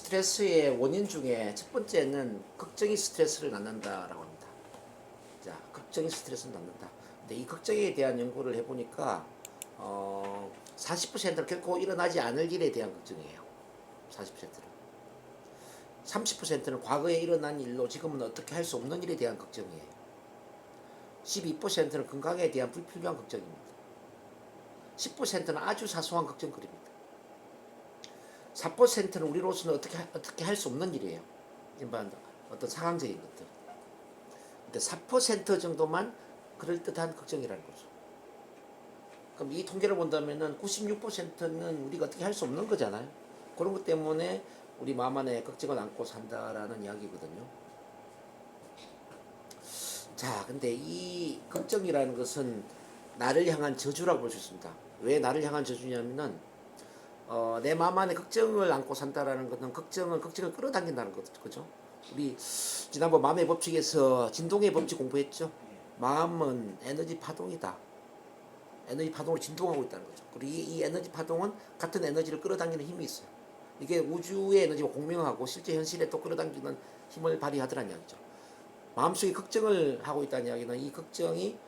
스트레스의 원인 중에 첫 번째는 걱정이 스트레스를 낳는다라고 합니다. 자, 걱정이 스트레스를 낳는다. 근데 이 걱정에 대한 연구를 해보니까 40%는 결코 일어나지 않을 일에 대한 걱정이에요. 40%는. 30%는 과거에 일어난 일로 지금은 어떻게 할 수 없는 일에 대한 걱정이에요. 12%는 건강에 대한 불필요한 걱정입니다. 10%는 아주 사소한 걱정거리입니다. 4%는 우리로서는 어떻게 할 수 없는 일이에요. 일반 어떤 상황적인 것들. 근데 4% 정도만 그럴듯한 걱정이라는 거죠. 그럼 이 통계를 본다면은 96%는 우리가 어떻게 할 수 없는 거잖아요. 그런 것 때문에 우리 마음 안에 걱정을 안고 산다라는 이야기거든요. 자, 근데 이 걱정이라는 것은 나를 향한 저주라고 볼 수 있습니다. 왜 나를 향한 저주냐면은 내 마음 안에 걱정을 안고 산다라는 것은 걱정을 끌어당긴다는 거죠. 그죠? 우리 지난번 마음의 법칙에서 진동의 법칙 공부했죠. 마음은 에너지 파동이다. 에너지 파동으로 진동하고 있다는 거죠. 그리고 이 에너지 파동은 같은 에너지를 끌어당기는 힘이 있어요. 이게 우주의 에너지와 공명하고 실제 현실에 또 끌어당기는 힘을 발휘하더라는 이야기죠. 마음속에 걱정을 하고 있다는 이야기는 이 걱정이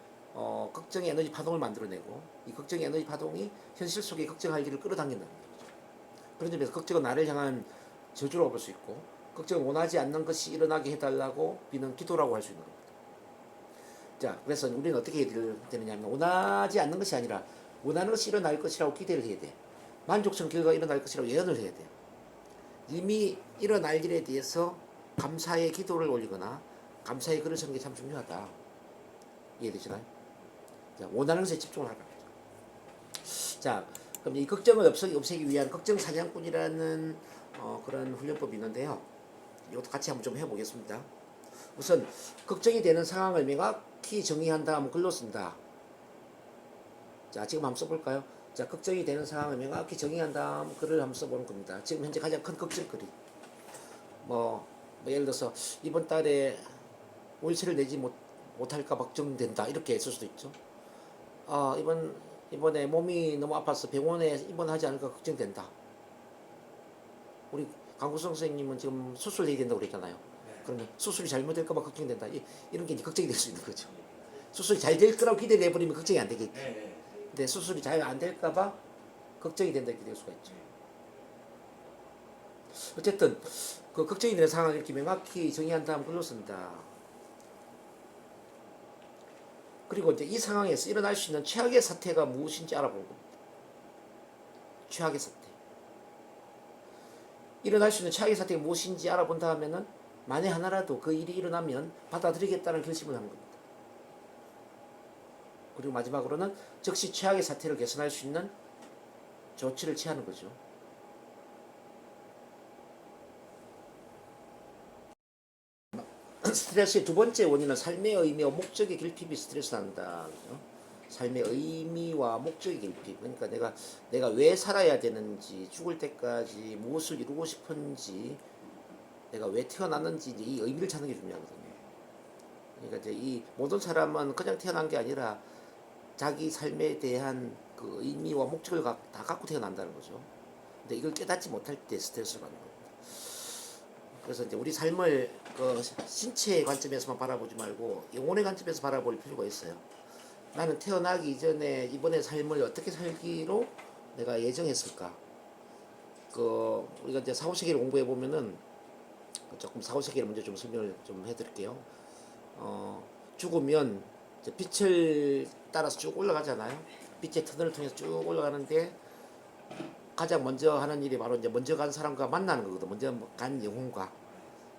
걱정의 에너지 파동을 만들어내고 이 걱정의 에너지 파동이 현실 속에 걱정할 일을 끌어당긴다는 거죠. 그런 점에서 걱정은 나를 향한 저주라고 볼 수 있고 걱정을 원하지 않는 것이 일어나게 해달라고 비는 기도라고 할 수 있는 겁니다. 자, 그래서 우리는 어떻게 해야 되느냐 하면 원하지 않는 것이 아니라 원하는 것이 일어날 것이라고 기대를 해야 돼. 만족스러운 결과가 일어날 것이라고 예언을 해야 돼. 이미 일어날 일에 대해서 감사의 기도를 올리거나 감사의 글을 쓰는 게 참 중요하다. 이해되시나요? 자, 원하는 것에 집중을 하라. 자, 그럼 이 걱정을 없애기 위한 걱정 사냥꾼이라는 그런 훈련법이 있는데요. 이것도 같이 한번 좀 해보겠습니다. 우선 걱정이 되는 상황을 명확히 정의한 다음 글로 쓴다. 자, 지금 한번 써볼까요? 자, 걱정이 되는 상황을 명확히 정의한 다음 글을 한번 써보는 겁니다. 지금 현재 가장 큰 걱정거리. 예를 들어서 이번 달에 월세를 내지 못할까 걱정된다. 이렇게 쓸 수도 있죠. 이번에 몸이 너무 아파서 병원에 입원하지 않을까 걱정된다. 우리 강구성 선생님은 지금 수술해야 된다고 그랬잖아요. 그러면 수술이 잘못될까봐 걱정된다. 이런 게 이제 걱정이 될 수 있는 거죠. 수술이 잘 될 거라고 기대를 해버리면 걱정이 안 되겠지. 근데 수술이 잘 안 될까봐 걱정이 된다 이렇게 될 수가 있죠. 어쨌든 그 걱정이 되는 상황을 이렇게 명확히 정의한 다음 글로 쓴다. 그리고 이제 이 상황에서 일어날 수 있는 최악의 사태가 무엇인지 알아보는 겁니다. 최악의 사태. 일어날 수 있는 최악의 사태가 무엇인지 알아본 다음에는 만에 하나라도 그 일이 일어나면 받아들이겠다는 결심을 하는 겁니다. 그리고 마지막으로는 즉시 최악의 사태를 개선할 수 있는 조치를 취하는 거죠. 스트레스의 두 번째 원인은 삶의 의미와 목적의 결핍이 스트레스 난다. 그죠? 삶의 의미와 목적의 결핍. 그러니까 내가 왜 살아야 되는지, 죽을 때까지 무엇을 이루고 싶은지, 내가 왜 태어났는지 이 의미를 찾는 게 중요하거든요. 그러니까 이제 이 모든 사람은 그냥 태어난 게 아니라 자기 삶에 대한 그 의미와 목적을 다 갖고 태어난다는 거죠. 근데 이걸 깨닫지 못할 때 스트레스를 받는 겁니다. 그래서 이제 우리 삶을 그 신체의 관점에서만 바라보지 말고 영혼의 관점에서 바라볼 필요가 있어요. 나는 태어나기 이전에 이번의 삶을 어떻게 살기로 내가 예정했을까? 우리가 이제 사후세계를 공부해 보면은 조금 사후세계를 먼저 좀 설명을 좀 해드릴게요. 죽으면 이제 빛을 따라서 쭉 올라가잖아요. 빛의 터널을 통해서 쭉 올라가는데 가장 먼저 하는 일이 바로 이제 먼저 간 사람과 만나는 거거든. 먼저 간 영혼과.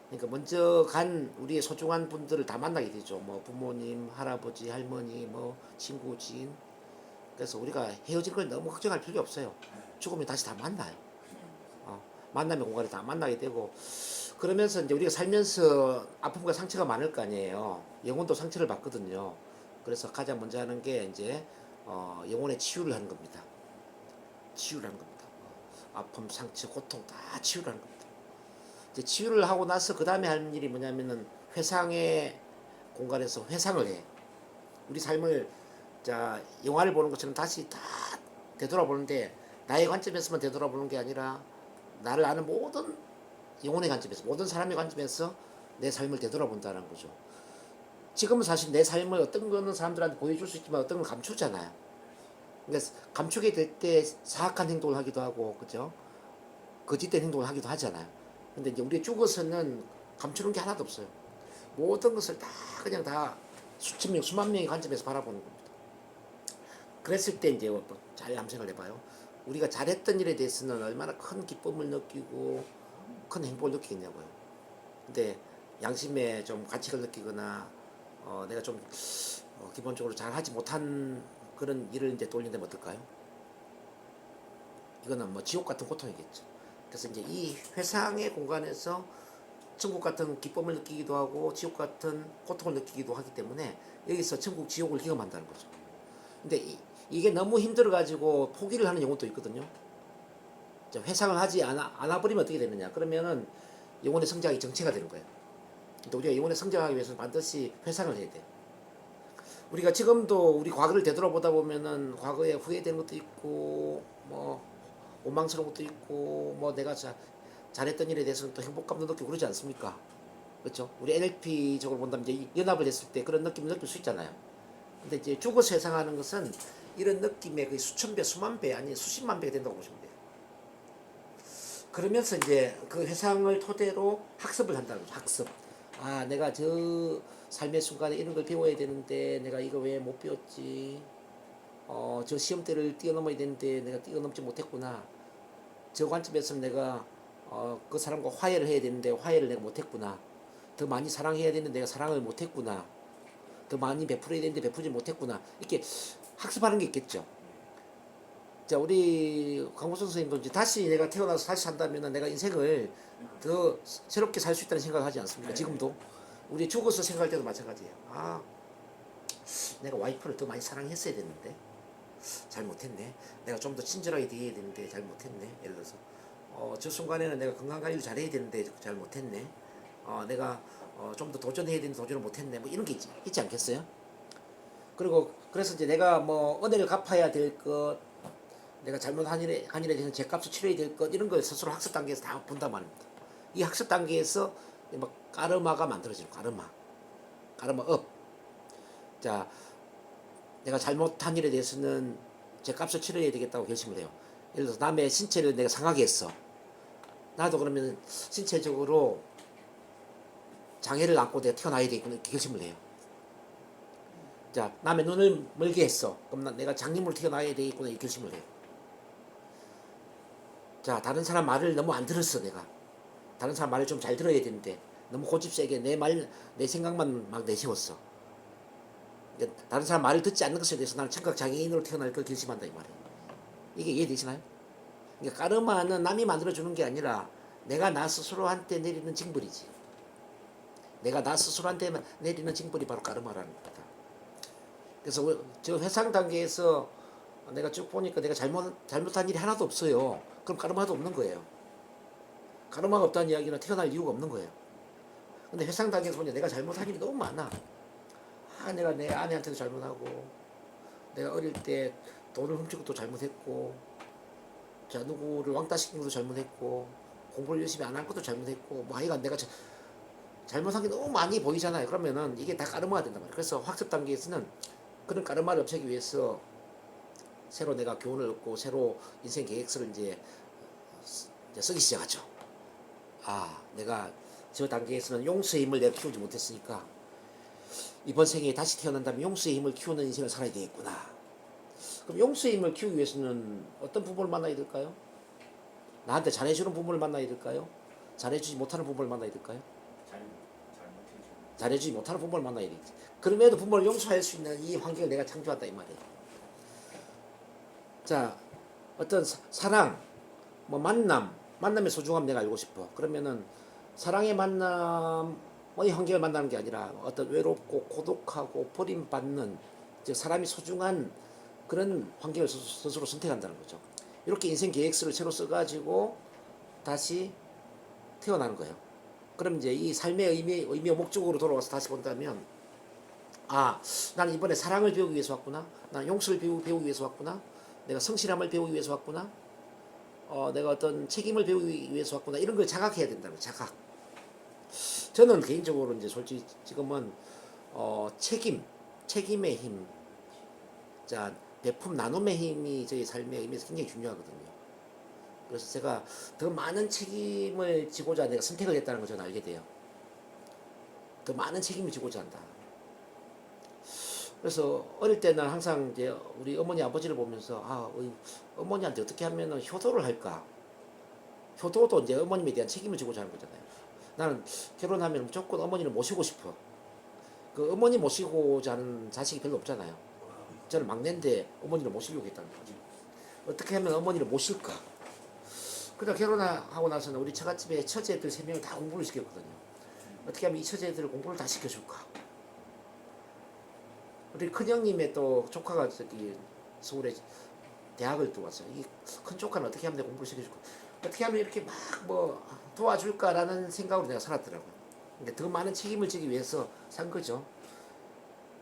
그러니까 먼저 간 우리의 소중한 분들을 다 만나게 되죠. 부모님, 할아버지, 할머니, 친구, 지인. 그래서 우리가 헤어질 걸 너무 걱정할 필요 없어요. 죽으면 다시 다 만나요. 만남의 공간에 다 만나게 되고 그러면서 이제 우리가 살면서 아픔과 상처가 많을 거 아니에요. 영혼도 상처를 받거든요. 그래서 가장 먼저 하는 게 이제 영혼의 치유를 하는 겁니다. 치유를 하는 겁니다. 아픔, 상처, 고통 다 치유를 하는 겁니다. 이제 치유를 하고 나서 그 다음에 하는 일이 뭐냐면은 회상의 공간에서 회상을 해. 우리 삶을 자 영화를 보는 것처럼 다시 다 되돌아보는데 나의 관점에서만 되돌아보는 게 아니라 나를 아는 모든 영혼의 관점에서, 모든 사람의 관점에서 내 삶을 되돌아본다는 거죠. 지금은 사실 내 삶을 어떤 거는 사람들한테 보여줄 수 있지만 어떤 건 감추잖아요. 그러니까 감추게 될 때 사악한 행동을 하기도 하고, 그죠? 거짓된 행동을 하기도 하잖아요. 근데 이제 우리 죽어서는 감추는 게 하나도 없어요. 모든 것을 다 그냥 다 수천 명, 수만 명의 관점에서 바라보는 겁니다. 그랬을 때 이제 잘 암생을 해봐요. 우리가 잘했던 일에 대해서는 얼마나 큰 기쁨을 느끼고 큰 행복을 느끼겠냐고요. 근데 양심에 좀 가책을 느끼거나 내가 좀 기본적으로 잘하지 못한 그런 일을 이제 돌린다면 어떨까요? 이거는 뭐 지옥 같은 고통이겠죠. 그래서 이제 이 회상의 공간에서 천국 같은 기쁨을 느끼기도 하고 지옥 같은 고통을 느끼기도 하기 때문에 여기서 천국 지옥을 경험한다는 거죠. 근데 이게 너무 힘들어가지고 포기를 하는 영혼도 있거든요. 회상을 하지 않아버리면 어떻게 되느냐? 그러면은 영혼의 성장이 정체가 되는 거예요. 근데 우리가 영혼의 성장하기 위해서는 반드시 회상을 해야 돼요. 우리가 지금도 우리 과거를 되돌아보다 보면은 과거에 후회되는 것도 있고 뭐 원망스러운 것도 있고 뭐 내가 잘했던 일에 대해서는 또 행복감도 느끼고 그러지 않습니까? 그렇죠? 우리 NLP적으로 본다면 이제 연합을 했을 때 그런 느낌을 느낄 수 있잖아요. 근데 이제 죽어서 회상하는 것은 이런 느낌의 거의 수천 배, 수만 배, 아니 수십만 배가 된다고 보시면 돼요. 그러면서 이제 그 회상을 토대로 학습을 한다는 거죠. 학습. 아, 내가 저 삶의 순간에 이런 걸 배워야 되는데 내가 이거 왜 못 배웠지? 저 시험대를 뛰어넘어야 되는데 내가 뛰어넘지 못했구나. 저 관점에서는 내가 그 사람과 화해를 해야 되는데 화해를 내가 못했구나. 더 많이 사랑해야 되는데 내가 사랑을 못했구나. 더 많이 베풀어야 되는데 베풀지 못했구나. 이렇게 학습하는 게 있겠죠. 자, 우리 강보선 선생님도 이제 다시 내가 태어나서 다시 산다면 내가 인생을 더 새롭게 살 수 있다는 생각을 하지 않습니까? 지금도. 우리 죽어서 생각할 때도 마찬가지예요. 아, 내가 와이프를 더 많이 사랑했어야 됐는데. 잘못했네. 내가 좀 더 친절하게 대해야 되는데 잘못했네. 예를 들어서 저 순간에는 내가 건강관리를 잘해야 되는데 잘못했네. 내가 좀 더 도전해야 되는데 도전을 못했네. 뭐 이런 게 있지 않겠어요? 그리고 그래서 이제 내가 뭐 은혜를 갚아야 될 것, 내가 잘못한 일에 대해서 죄값을 치러야 될 것, 이런 걸 스스로 학습 단계에서 다 본단 말입니다. 이 학습 단계에서 막 까르마가 만들어지는 까르마 업. 자, 내가 잘못한 일에 대해서는 제 값을 치러야 되겠다고 결심을 해요. 예를 들어서 남의 신체를 내가 상하게 했어. 나도 그러면 신체적으로 장애를 안고 내가 태어나야 되겠구나 이렇게 결심을 해요. 자, 남의 눈을 멀게 했어. 그럼 내가 장님으로 태어나야 되겠구나 이렇게 결심을 해요. 자, 다른 사람 말을 너무 안 들었어 내가. 다른 사람 말을 좀 잘 들어야 되는데 너무 고집세게 내 생각만 막 내세웠어. 다른 사람 말을 듣지 않는 것에 대해서 나는 청각 장애인으로 태어날 걸 결심한다 이 말이에요. 이게 이해되시나요? 그러니까 까르마는 남이 만들어주는 게 아니라 내가 나 스스로한테 내리는 징벌이지. 내가 나 스스로한테 내리는 징벌이 바로 까르마라는 겁니다. 그래서 저 회상 단계에서 내가 쭉 보니까 내가 잘못한 일이 하나도 없어요. 그럼 까르마도 없는 거예요. 까르마가 없다는 이야기는 태어날 이유가 없는 거예요. 근데 회상 단계에서 보니 내가 잘못한 일이 너무 많아. 내가 내 아내한테도 잘못하고, 내가 어릴 때 돈을 훔친 것도 잘못했고, 자, 누구를 왕따시킨 것도 잘못했고, 공부를 열심히 안 한 것도 잘못했고, 뭐 하여간 내가 잘못한 게 너무 많이 보이잖아요. 그러면은 이게 다 까르마가 된단 말이에요. 그래서 학습 단계에서는 그런 까르마를 없애기 위해서 새로 내가 교훈을 얻고 새로 인생 계획서를 이제 쓰기 시작하죠. 아, 내가 저 단계에서는 용서의 힘을 내가 키우지 못했으니까 이번 생에 다시 태어난다면 용서의 힘을 키우는 인생을 살아야 되겠구나. 그럼 용서의 힘을 키우기 위해서는 어떤 부모를 만나야 될까요? 나한테 잘해주는 부모를 만나야 될까요? 잘해주지 못하는 부모를 만나야 될까요? 잘해주지 못하는 부모를 만나야 되겠지. 그럼에도 부모를 용서할 수 있는 이 환경을 내가 창조한다 이 말이에요. 자, 어떤 사랑, 뭐 만남의 소중함 내가 알고 싶어. 그러면은 사랑의 만남의 환경을 만나는 게 아니라 어떤 외롭고 고독하고 버림받는, 즉 사람이 소중한 그런 환경을 스스로 선택한다는 거죠. 이렇게 인생 계획서를 새로 써가지고 다시 태어나는 거예요. 그럼 이제 이 삶의 의미와 목적으로 돌아와서 다시 본다면, 아, 나는 이번에 사랑을 배우기 위해서 왔구나. 나는 용서를 배우기 위해서 왔구나. 내가 성실함을 배우기 위해서 왔구나. 내가 어떤 책임을 배우기 위해서 왔구나 이런 걸 자각해야 된다는 거예요. 자각. 저는 개인적으로 이제 솔직히 지금은 책임의 힘, 자 배품 나눔의 힘이 저희 삶의 의미에서 굉장히 중요하거든요. 그래서 제가 더 많은 책임을 지고자 내가 선택을 했다는 걸 저는 알게 돼요. 더 많은 책임을 지고자 한다. 그래서 어릴 때는 항상 이제 우리 어머니 아버지를 보면서 어머니한테 어떻게 하면 효도를 할까? 효도도 이제 어머님에 대한 책임을 지고자 하는 거잖아요. 나는 결혼하면 무조건 어머니를 모시고 싶어. 그 어머니 모시고자 하는 자식이 별로 없잖아요. 저는 막내인데 어머니를 모시려고 했다는 거지. 어떻게 하면 어머니를 모실까? 그러다 결혼하고 나서는 우리 처갓집에 처제들 3명을 다 공부를 시켰거든요. 어떻게 하면 이 처제들을 공부를 다 시켜줄까? 우리 큰형님의 또 조카가 저기 서울에 대학을 또 왔어요. 이 큰 조카는 어떻게 하면 내가 공부를 시켜줄까? 어떻게 하면 이렇게 막 뭐 도와줄까라는 생각으로 내가 살았더라고요. 그러니까 더 많은 책임을 지기 위해서 산 거죠.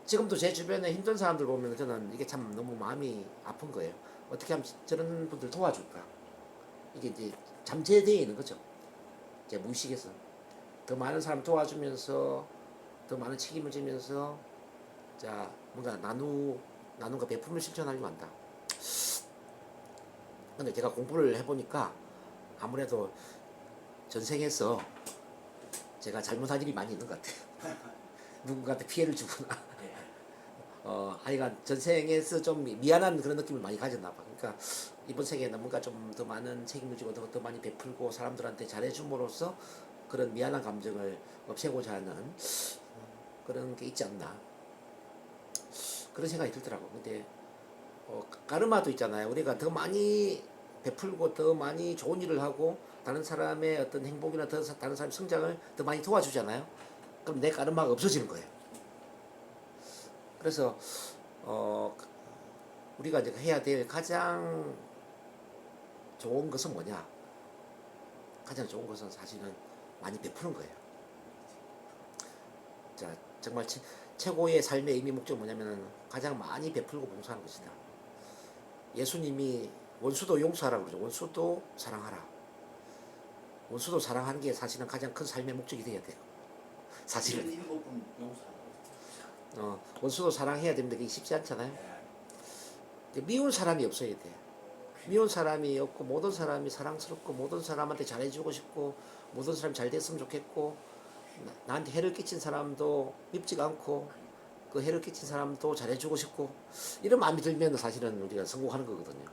지금도 제 주변에 힘든 사람들 보면 저는 이게 참 너무 마음이 아픈 거예요. 어떻게 하면 저런 분들 도와줄까? 이게 이제 잠재되어 있는 거죠. 제 무의식에서. 더 많은 사람 도와주면서 더 많은 책임을 지면서 자 뭔가 나눔과 배품을 실천하려고 한다. 근데 제가 공부를 해보니까 아무래도 전생에서 제가 잘못한 일이 많이 있는 것 같아요. 누군가한테 피해를 주거나 하여간 전생에서 좀 미안한 그런 느낌을 많이 가졌나 봐. 그러니까 이번 생에는 뭔가 좀 더 많은 책임을 지고 더 많이 베풀고 사람들한테 잘해줌으로써 그런 미안한 감정을 없애고자 하는 그런 게 있지 않나 그런 생각이 들더라고. 근데 가르마도 있잖아요. 우리가 더 많이 베풀고 더 많이 좋은 일을 하고 다른 사람의 어떤 행복이나 다른 사람의 성장을 더 많이 도와주잖아요. 그럼 내 가르마가 없어지는 거예요. 그래서 우리가 이제 해야 될 가장 좋은 것은 뭐냐? 가장 좋은 것은 사실은 많이 베푸는 거예요. 자, 정말 최고의 삶의 의미 목적은 뭐냐면은 가장 많이 베풀고 봉사하는 것이다. 예수님이 원수도 용서하라고 그러죠. 원수도 사랑하라. 원수도 사랑하는 게 사실은 가장 큰 삶의 목적이 돼야 돼요. 사실은. 원수도 사랑해야 되는데 그게 쉽지 않잖아요. 미운 사람이 없어야 돼. 미운 사람이 없고 모든 사람이 사랑스럽고 모든 사람한테 잘해주고 싶고 모든 사람이 잘 됐으면 좋겠고 나한테 해를 끼친 사람도 밉지가 않고 그 해를 끼친 사람도 잘해주고 싶고 이런 마음이 들면 사실은 우리가 성공하는 거거든요.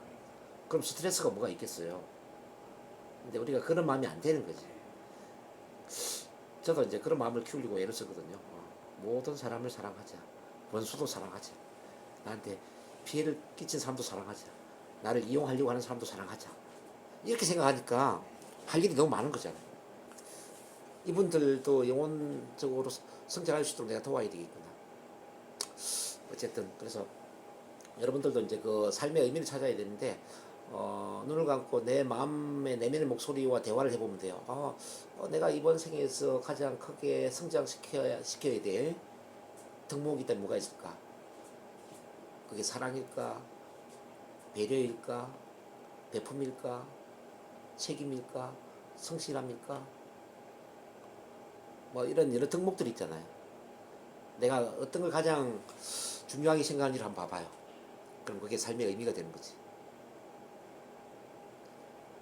그럼 스트레스가 뭐가 있겠어요. 근데 우리가 그런 마음이 안 되는 거지. 저도 이제 그런 마음을 키우려고 애를 쓰거든요. 모든 사람을 사랑하자. 원수도 사랑하자. 나한테 피해를 끼친 사람도 사랑하자. 나를 이용하려고 하는 사람도 사랑하자. 이렇게 생각하니까 할 일이 너무 많은 거잖아요. 이분들도 영혼적으로 성장할 수 있도록 내가 도와야 되겠구나. 어쨌든 그래서 여러분들도 이제 그 삶의 의미를 찾아야 되는데 눈을 감고 내 마음의 내면의 목소리와 대화를 해보면 돼요. 내가 이번 생에서 가장 크게 성장시켜야 될 덕목이 있다면 뭐가 있을까? 그게 사랑일까? 배려일까? 배품일까? 책임일까? 성실함일까? 뭐 이런 여러 덕목들이 있잖아요. 내가 어떤 걸 가장 중요하게 생각하는지를 한번 봐봐요. 그럼 그게 삶의 의미가 되는 거지.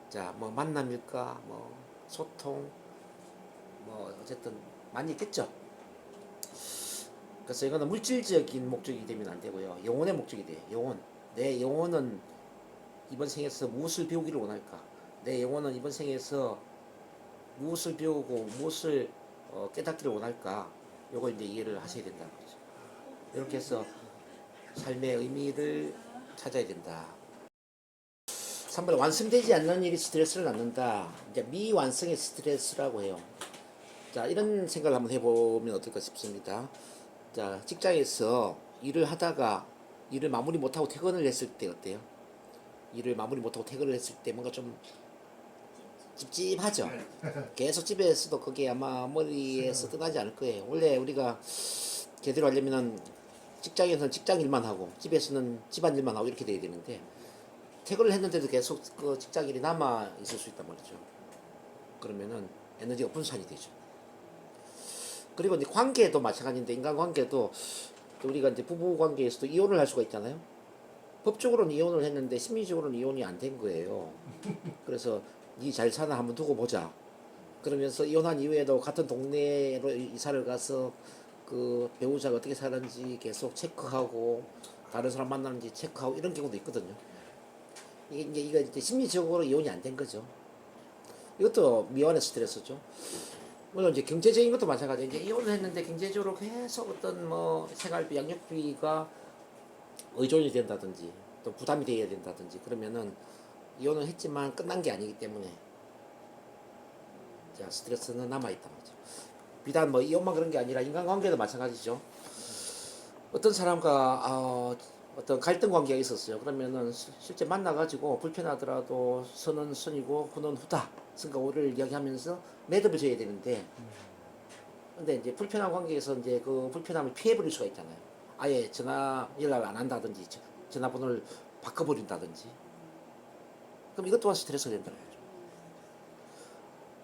자, 뭐 만남일까? 뭐 소통? 뭐 어쨌든 많이 있겠죠. 그래서 이거는 물질적인 목적이 되면 안 되고요. 영혼의 목적이 돼요. 영혼. 내 영혼은 이번 생에서 무엇을 배우기를 원할까? 내 영혼은 이번 생에서 무엇을 배우고 무엇을 깨닫기를 원할까? 요거 이제 이해를 하셔야 된다는 거죠. 이렇게 해서 삶의 의미를 찾아야 된다. 3번 완성되지 않는 일이 스트레스를 낳는다. 이제 미완성의 스트레스라고 해요. 자, 이런 생각을 한번 해보면 어떨까 싶습니다. 자, 직장에서 일을 하다가 일을 마무리 못하고 퇴근을 했을 때 어때요? 일을 마무리 못하고 퇴근을 했을 때 뭔가 좀 찝찝하죠? 계속 집에서도 그게 아마 머리에서 떠나지 않을 거예요. 원래 우리가 제대로 하려면은 직장에서는 직장 일만 하고 집에서는 집안 일만 하고 이렇게 돼야 되는데 퇴근을 했는데도 계속 그 직장일이 남아 있을 수 있단 말이죠. 그러면은 에너지가 분산이 되죠. 그리고 이제 관계도 마찬가지인데 인간관계도 우리가 이제 부부 관계에서도 이혼을 할 수가 있잖아요. 법적으로는 이혼을 했는데 심리적으로는 이혼이 안 된 거예요. 그래서 니 잘 사나 한번 두고 보자. 그러면서 이혼한 이후에도 같은 동네로 이사를 가서 그 배우자가 어떻게 사는지 계속 체크하고 다른 사람 만나는지 체크하고 이런 경우도 있거든요. 이게 이제 심리적으로 이혼이 안 된 거죠. 이것도 미완의 스트레스죠. 물론 이제 경제적인 것도 마찬가지예요. 이제 이혼을 했는데 경제적으로 계속 어떤 뭐 생활비, 양육비가 의존이 된다든지 또 부담이 돼야 된다든지 그러면은 이혼을 했지만 끝난 게 아니기 때문에 자 스트레스는 남아 있단 말이죠. 비단 뭐 이혼만 그런 게 아니라 인간관계도 마찬가지죠. 어떤 사람과 어떤 갈등 관계가 있었어요. 그러면은 실제 만나가지고 불편하더라도 선은 선이고 후는 후다. 승과 오를 이야기하면서 매듭을 져야 되는데, 근데 이제 불편한 관계에서 이제 그 불편함을 피해버릴 수가 있잖아요. 아예 전화 연락을 안 한다든지, 전화번호를 바꿔버린다든지. 그럼 이것 또한 스트레스가 된다는 거죠.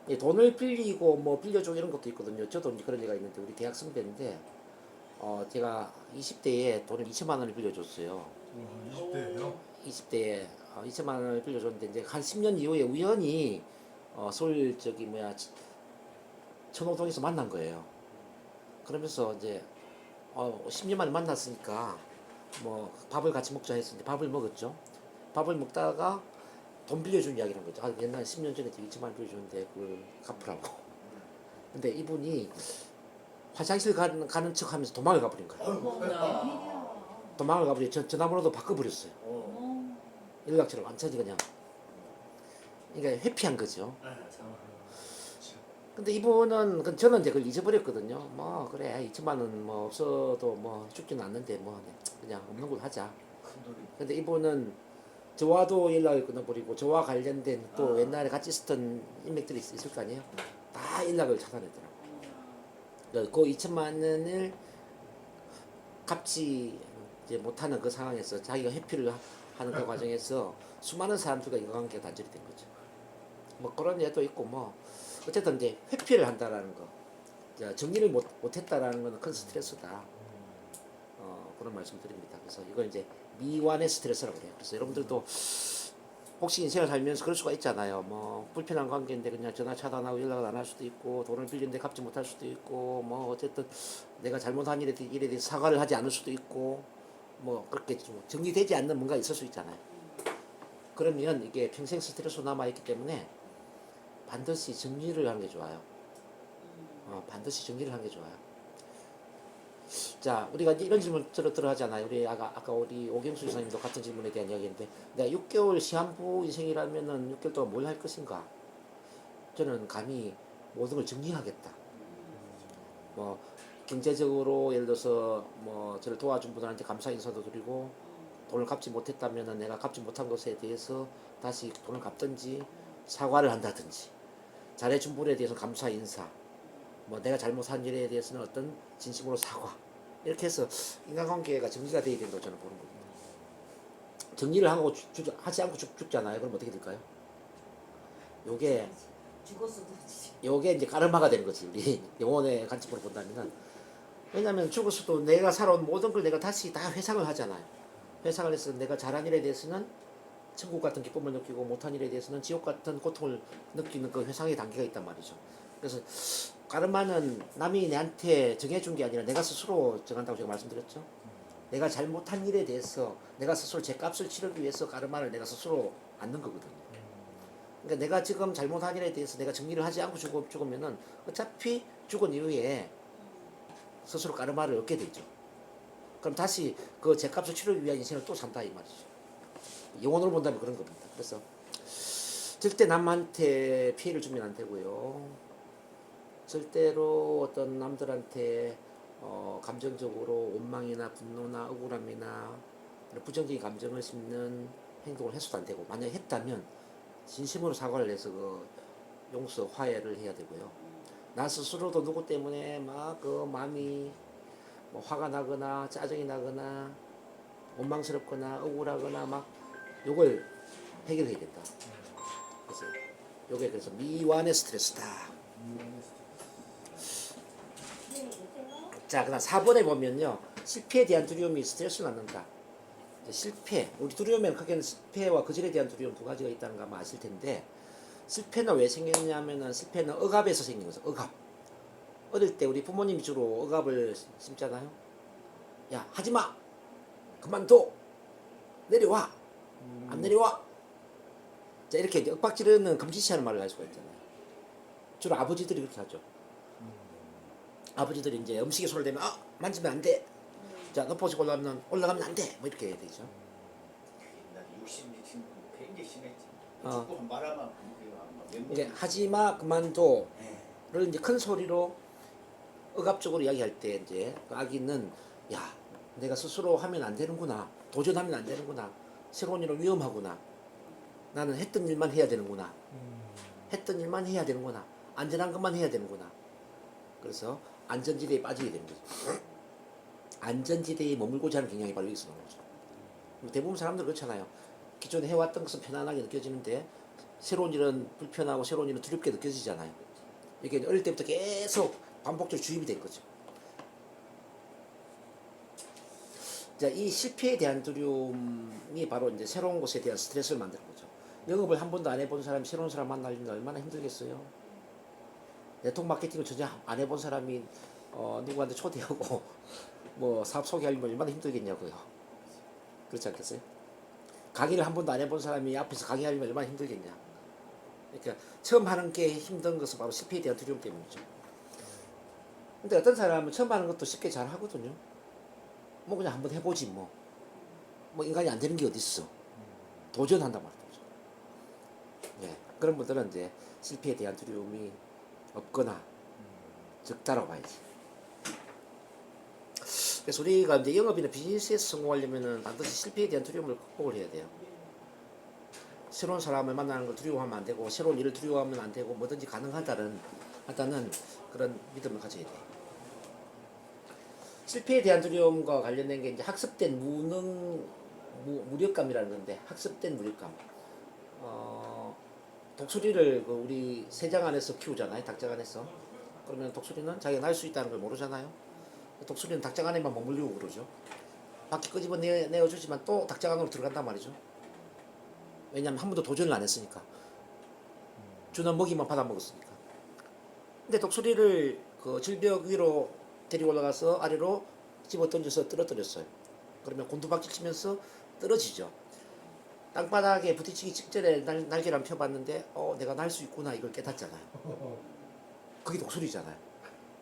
예, 돈을 빌리고 뭐 빌려주고 이런 것도 있거든요. 저도 이제 그런 얘기가 있는데, 우리 대학 선배인데, 제가 20대에 돈을 2천만 원을 빌려줬어요. 20대예요? 20대에 2천만 원을 빌려줬는데 이제 한 10년 이후에 우연히 서울 저기 뭐야 천호동에서 만난 거예요. 그러면서 이제 10년 만에 만났으니까 뭐 밥을 같이 먹자 해서 이제 밥을 먹었죠. 밥을 먹다가 돈 빌려준 이야기란 거죠. 옛날 10년 전에 2천만 원 빌려줬는데 그걸 갚으라고. 근데 이분이 화장실 가는 척 하면서 도망을 가버린 거예요. 어머나. 도망을 가버리고 전화번호도 바꿔버렸어요. 어머. 연락처를 완전히 그냥. 그러니까 회피한 거죠. 근데 이분은 저는 이제 그걸 잊어버렸거든요. 뭐 그래 2천만 원 뭐 없어도 뭐 죽지는 않는데 뭐 그냥 없는 걸로 하자. 근데 이분은 저와도 연락을 끊어버리고 저와 관련된 또 옛날에 같이 있었던 인맥들이 있을 거 아니에요. 다 연락을 차단했더라고. 그 2천만 원을 갚지 이제 못하는 그 상황에서 자기가 회피를 하는 그 과정에서 수많은 사람들과 인간관계가 단절이 된 거죠. 뭐 그런 예도 있고 뭐 어쨌든 이제 회피를 한다라는 거, 정리를 못했다라는 거는 큰 스트레스다. 그런 말씀드립니다. 그래서 이걸 이제 미완의 스트레스라고 해요. 그래서 여러분들도 혹시 인생을 살면서 그럴 수가 있잖아요. 뭐 불편한 관계인데 그냥 전화 차단하고 연락을 안 할 수도 있고 돈을 빌렸는데 갚지 못할 수도 있고 뭐 어쨌든 내가 잘못한 일에 대해서 사과를 하지 않을 수도 있고 뭐 그렇게 좀 정리되지 않는 뭔가 있을 수 있잖아요. 그러면 이게 평생 스트레스로 남아있기 때문에 반드시 정리를 하는 게 좋아요. 반드시 정리를 하는 게 좋아요. 자, 우리가 이런 질문 들어 하잖아요. 우리 아까 우리 오경수 이사님도 같은 질문에 대한 이야기인데, 내가 6개월 시한부 인생이라면은 6개월 동안 뭘 할 것인가? 저는 감히 모든 걸 정리하겠다. 뭐 경제적으로 예를 들어서 뭐 저를 도와준 분들한테 감사 인사도 드리고, 돈을 갚지 못했다면은 내가 갚지 못한 것에 대해서 다시 돈을 갚든지 사과를 한다든지, 잘해준 분에 대해서 감사 인사, 뭐 내가 잘못한 일에 대해서는 어떤 진심으로 사과, 이렇게 해서 인간관계가 정리가 돼야 된다고 저는 보는 겁니다. 정리를 하고 하지 않고 죽잖아요. 그럼 어떻게 될까요? 요게 죽었어도 되지. 요게 이제 까르마가 되는 거지. 우리 영혼의 관점으로 본다면은. 왜냐하면 죽었어도 내가 살아온 모든 걸 내가 다시 다 회상을 하잖아요. 회상을 해서 내가 잘한 일에 대해서는 천국 같은 기쁨을 느끼고 못한 일에 대해서는 지옥 같은 고통을 느끼는 그 회상의 단계가 있단 말이죠. 그래서 까르마는 남이 내한테 정해준 게 아니라 내가 스스로 정한다고 제가 말씀드렸죠. 내가 잘못한 일에 대해서 내가 스스로 제 값을 치르기 위해서 까르마를 내가 스스로 안는 거거든요. 그러니까 내가 지금 잘못한 일에 대해서 내가 정리를 하지 않고 죽으면은 어차피 죽은 이후에 스스로 까르마를 얻게 되죠. 그럼 다시 그 제 값을 치르기 위한 인생을 또 산다 이 말이죠. 영혼으로 본다면 그런 겁니다. 그래서 절대 남한테 피해를 주면 안 되고요. 절대로 어떤 남들한테 감정적으로 원망이나 분노나 억울함이나 부정적인 감정을 심는 행동을 해서도 안 되고, 만약에 했다면 진심으로 사과를 해서 그 용서 화해를 해야 되고요. 나 스스로도 누구 때문에 막 그 마음이 뭐 화가 나거나 짜증이 나거나 원망스럽거나 억울하거나 막 요걸 해결해야 된다. 그래서 요게 그래서 미완의 스트레스다. 자, 그다음 4번에 보면요. 실패에 대한 두려움이 스트레스를 낳는다. 이제 실패, 우리 두려움에는 크게는 실패와 거절에 대한 두려움 두 가지가 있다는 거 아마 아실 텐데, 실패는 왜 생겼냐면은 실패는 억압에서 생긴 거죠. 억압. 어릴 때 우리 부모님이 주로 억압을 심잖아요. 야, 하지 마. 그만둬. 내려와. 안 내려와. 자, 이렇게 이제 윽박지르는 금지시하는 말을 할 수가 있잖아요. 주로 아버지들이 그렇게 하죠. 아버지들이 이제 음식에 손을 대면 만지면 안 돼. 자, 높아서 올라가면 안 돼. 뭐 이렇게 해야 되죠. 옛날에 60년 친구 굉장히 심했지. 어. 축구 한 바람만 이제 하지 마, 그만둬를 네. 이제 큰 소리로 억압적으로 이야기할 때 이제 그 아기는 야, 내가 스스로 하면 안 되는구나. 도전하면 안 되는구나. 새로운 일은 위험하구나. 나는 했던 일만 해야 되는구나. 했던 일만 해야 되는구나. 안전한 것만 해야 되는구나. 그래서 안전지대에 빠지게 되는 거죠. 안전지대에 머물고자 하는 경향이 바로 여기서 나오는 거죠. 대부분 사람들 그렇잖아요. 기존에 해왔던 것은 편안하게 느껴지는데 새로운 일은 불편하고 새로운 일은 두렵게 느껴지잖아요. 이게 어릴 때부터 계속 반복적으로 주입이 된 거죠. 자, 이 실패에 대한 두려움이 바로 이제 새로운 곳에 대한 스트레스를 만드는 거죠. 영업을 한 번도 안 해본 사람이 새로운 사람 만나려면 얼마나 힘들겠어요. 네트워크 마케팅을 전혀 안 해본 사람이 누구한테 초대하고 뭐 사업 소개하려면 얼마나 힘들겠냐고요. 그렇지 않겠어요? 강의를 한 번도 안 해본 사람이 앞에서 강의하려면 얼마나 힘들겠냐. 그러니까 처음 하는 게 힘든 것은 바로 실패에 대한 두려움 때문이죠. 근데 어떤 사람은 처음 하는 것도 쉽게 잘 하거든요. 뭐 그냥 한번 해보지 뭐. 뭐 인간이 안 되는 게 어디 있어. 도전한단 말이죠. 네, 그런 분들은 이제 실패에 대한 두려움이 없거나 적다라고 봐야지. 그래서 우리가 이제 영업이나 비즈니스에서 성공하려면은 반드시 실패에 대한 두려움을 극복을 해야 돼요. 새로운 사람을 만나는 걸 두려워하면 안 되고, 새로운 일을 두려워하면 안 되고, 뭐든지 가능하다는 그런 믿음을 가져야 돼요. 실패에 대한 두려움과 관련된 게 이제 학습된 무력감이라는 건데, 학습된 무력감. 독수리를 우리 새장 안에서 키우잖아요. 닭장 안에서. 그러면 독수리는 자기가 날 수 있다는 걸 모르잖아요. 독수리는 닭장 안에만 머물려고 그러죠. 밖에 끄집어 내어주지만 또 닭장 안으로 들어간단 말이죠. 왜냐하면 한 번도 도전을 안 했으니까. 주는 먹이만 받아 먹었으니까. 근데 독수리를 그 질벽 위로 데리고 올라가서 아래로 집어 던져서 떨어뜨렸어요. 그러면 곤두박질 치면서 떨어지죠. 땅바닥에 부딪히기 직전에 날개를 한번 펴봤는데 내가 날 수 있구나 이걸 깨닫잖아요. 그게 독수리잖아요.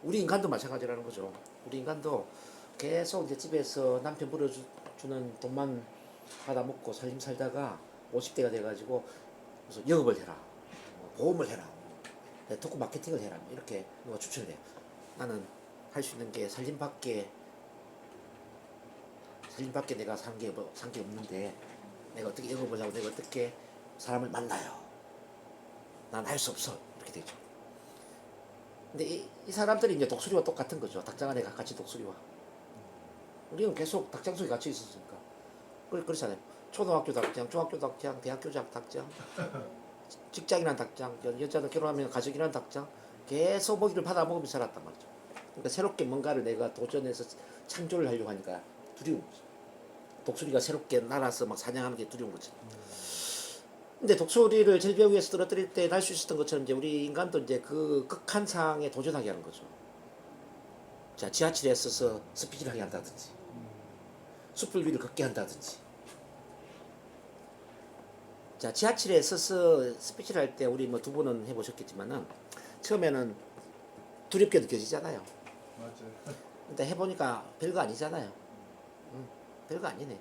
우리 인간도 마찬가지라는 거죠. 우리 인간도 계속 이제 집에서 남편 벌어주는 돈만 받아먹고 살다가 50대가 돼가지고 무슨 영업을 해라, 보험을 해라, 네트워크 마케팅을 해라 이렇게 누가 추천을 해요. 나는 할 수 있는 게 살림밖에 내가 산 게 없는데 내가 어떻게 영업을 하고 내가 어떻게 사람을 만나요. 난 할 수 없어 이렇게 되죠. 근데 이 사람들이 이제 독수리와 똑같은 거죠. 닭장 안에 같이 독수리와. 우리는 계속 닭장 속에 갇혀 있었으니까. 그렇잖아요. 초등학교 닭장, 중학교 닭장, 대학교 닭장, 직장이란 닭장, 여자는 결혼하면 가족이란 닭장, 계속 먹이를 받아 먹으면서 살았단 말이죠. 그러니까 새롭게 뭔가를 내가 도전해서 창조를 하려고 하니까 두려운 거죠. 독수리가 새롭게 날아서 막 사냥하는 게 두려운 거죠. 근데 독수리를 절벽 위에서 떨어뜨릴 때 날 수 있었던 것처럼 이제 우리 인간도 이제 그 극한상에 도전하게 하는 거죠. 자, 지하철에 서서 스피치를 하게 한다든지, 숯불 위를 걷게 한다든지. 자, 지하철에 서서 스피치를 할 때 우리 뭐 두 분은 해보셨겠지만은 처음에는 두렵게 느껴지잖아요. 맞아요. 근데 해보니까 별거 아니잖아요. 별거 아니네.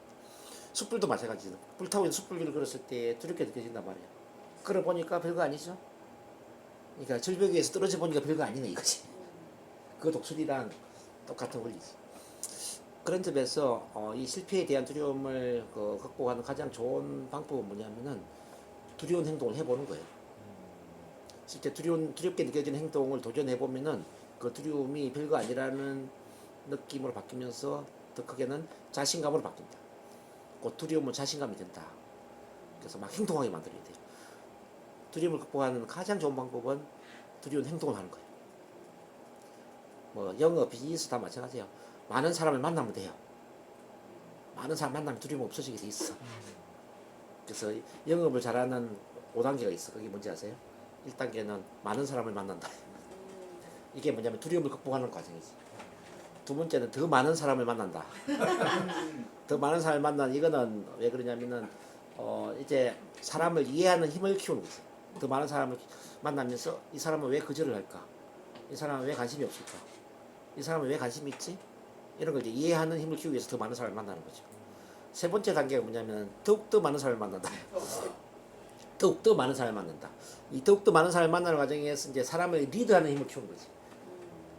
숯불도 마찬가지죠. 불타고 있는 숯불 위를 걸었을 때 두렵게 느껴진단 말이에요. 걸어보니까 별거 아니죠. 그러니까 절벽 위에서 떨어져 보니까 별거 아니네 이거지. 그 독수리랑 똑같은 원리지. 그런 점에서 이 실패에 대한 두려움을 극복하는 가장 좋은 방법은 뭐냐면은 두려운 행동을 해보는 거예요. 실제 두렵게 느껴지는 행동을 도전해보면은 그 두려움이 별거 아니라는 느낌으로 바뀌면서 더 크게는 자신감으로 바뀐다. 그 두려움은 자신감이 된다. 그래서 막 행동하게 만들어야 돼요. 두려움을 극복하는 가장 좋은 방법은 두려운 행동을 하는 거예요. 뭐 영업, 비즈니스 다 마찬가지예요. 많은 사람을 만나면 돼요. 많은 사람 만나면 두려움 없어지게 돼 있어. 그래서 영업을 잘하는 5단계가 있어. 그게 뭔지 아세요? 1단계는 많은 사람을 만난다. 이게 뭐냐면 두려움을 극복하는 과정이지. 두 번째는 더 많은 사람을 만난다. 더 많은 사람을 만난 이거는 왜 그러냐면은 이제 사람을 이해하는 힘을 키우는 거지. 더 많은 사람을 만나면서 이 사람은 왜 거절을 할까? 이 사람은 왜 관심이 없을까? 이 사람은 왜 관심이 있지? 이런 걸 이제 이해하는 힘을 키우기 위해서 더 많은 사람을 만나는 거죠. 세 번째 단계가 뭐냐면 더욱더 많은 사람을 만난다. 더욱더 많은 사람을 만난다. 이 더욱더 많은 사람을 만나는 과정에서 이제 사람을 리드하는 힘을 키우는 거지.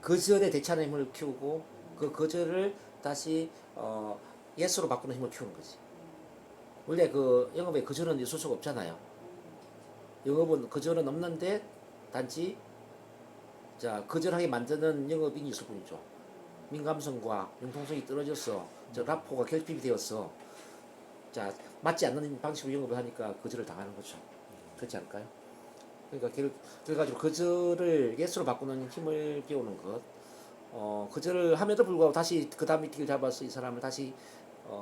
거절에 대처하는 힘을 키우고 그 거절을 다시 예스로 바꾸는 힘을 키우는 거지. 원래 그 영업에 거절은 있을 수가 없잖아요. 영업은 거절은 없는데 단지 자 거절하게 만드는 영업인이 있을 뿐이죠. 민감성과 융통성이 떨어져서 저 라포가 결핍이 되었어. 자 맞지 않는 방식으로 영업을 하니까 거절을 당하는 거죠. 그렇지 않을까요? 그러니까 그래가지고 거절을 예스로 바꾸는 힘을 배우는 것. 거절을 함에도 불구하고 다시 그 다음 미팅을 잡아서 이 사람을 다시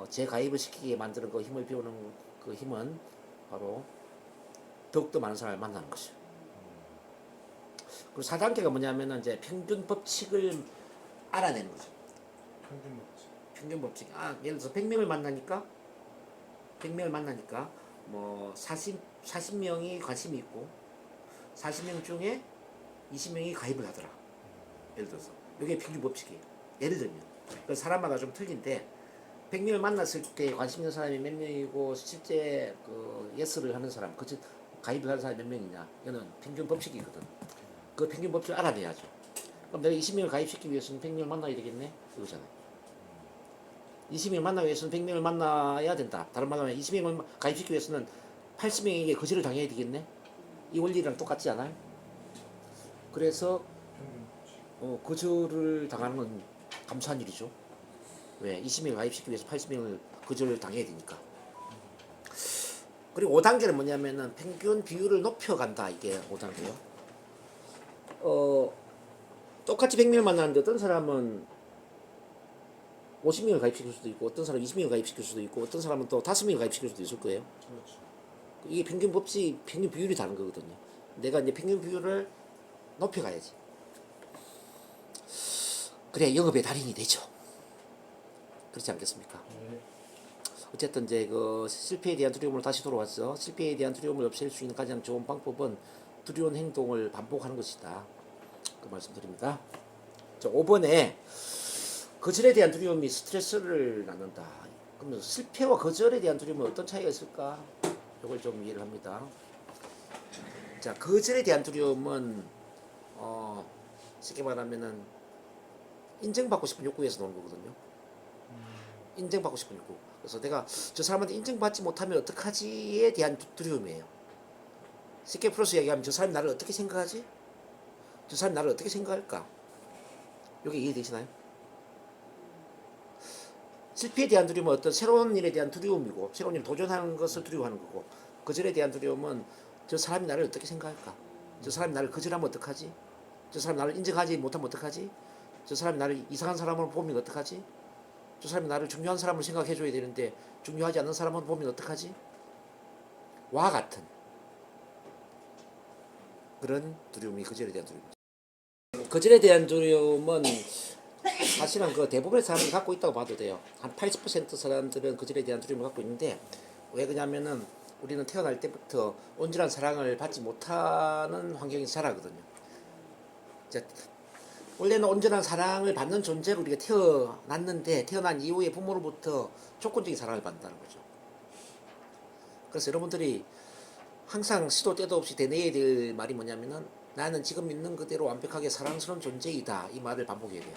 재가입을 시키게 만드는 그 힘을 배우는 그 힘은 바로 더욱더 많은 사람을 만나는 것이죠. 그리고 4단계가 뭐냐면은 이제 평균 법칙을 알아내는 거죠. 평균 먹지. 평균 법칙. 예를 들어서 100명을 만나니까 뭐 40명이 관심이 있고 40명 중에 20명이 가입을 하더라. 예를 들어서 이게 평균 법칙이에요. 예를 들면 그 사람마다 좀 틀린데 100명을 만났을 때 관심 있는 사람이 몇 명이고 실제 그 예스를 하는 사람, 그 가입을 하는 사람이 몇 명이냐, 이거는 평균 법칙이거든. 그 평균 법칙을 알아내야죠. 그럼 내가 20명을 가입시키기 위해서는 100명을 만나야 되겠네? 이거잖아요. 20명을 만나기 위해서는 100명을 만나야 된다. 다른 말로 하면 20명을 가입시키기 위해서는 80명에게 거절을 당해야 되겠네? 이 원리랑 똑같지 않아요? 그래서 평균 먹지. 거절을 당하는 건 감사한 일이죠. 왜? 20명을 가입시키기 위해서 80명을 거절을 당해야 되니까. 그리고 5단계는 뭐냐면은 평균 비율을 높여간다. 이게 5단계요. 똑같이 100명을 만나는데 어떤 사람은 50명을 가입시킬 수도 있고 어떤 사람은 20명을 가입시킬 수도 있고 어떤 사람은 또 5명을 가입시킬 수도 있을 거예요. 그렇죠. 이게 평균 법칙, 평균 비율이 다른 거거든요. 내가 이제 평균 비율을 높여가야지. 그래 영업의 달인이 되죠. 그렇지 않겠습니까? 네. 어쨌든 이제 그 실패에 대한 두려움으로 다시 돌아왔어. 실패에 대한 두려움을 없앨 수 있는 가장 좋은 방법은 두려운 행동을 반복하는 것이다. 그 말씀드립니다. 자, 5번에 거절에 대한 두려움이 스트레스를 낳는다. 그러면 실패와 거절에 대한 두려움은 어떤 차이가 있을까? 이걸 좀 이해를 합니다. 자, 거절에 대한 두려움은 쉽게 말하면은 인정받고 싶은 욕구에서 나오는 거거든요. 인정받고 싶은 욕구. 그래서 내가 저 사람한테 인정받지 못하면 어떡하지에 대한 두려움이에요. 쉽게 풀어서 얘기하면 저 사람이 나를 어떻게 생각하지? 저 사람이 나를 어떻게 생각할까? 이게 이해되시나요? 실패에 대한 두려움은 어떤 새로운 일에 대한 두려움이고 새로운 일을 도전하는 것을 두려워하는 거고 거절에 대한 두려움은 저 사람이 나를 어떻게 생각할까? 저 사람이 나를 거절하면 어떡하지? 저 사람이 나를 인정하지 못하면 어떡하지? 저 사람이 나를 이상한 사람으로 보면 어떡하지? 저 사람이 나를 중요한 사람으로 생각해줘야 되는데 중요하지 않은 사람으로 보면 어떡하지? 와 같은 그런 두려움이 거절에 대한 두려움입니다. 거절에 대한 두려움은 사실은 그 대부분의 사람들이 갖고 있다고 봐도 돼요. 한 80% 사람들은 거절에 대한 두려움을 갖고 있는데 왜 그러냐면은 우리는 태어날 때부터 온전한 사랑을 받지 못하는 환경에서 자라거든요. 자, 원래는 온전한 사랑을 받는 존재로 우리가 태어났는데 태어난 이후에 부모로부터 조건적인 사랑을 받는다는 거죠. 그래서 여러분들이 항상 시도 때도 없이 되뇌어야 될 말이 뭐냐면은 나는 지금 있는 그대로 완벽하게 사랑스러운 존재이다. 이 말을 반복해야 돼요.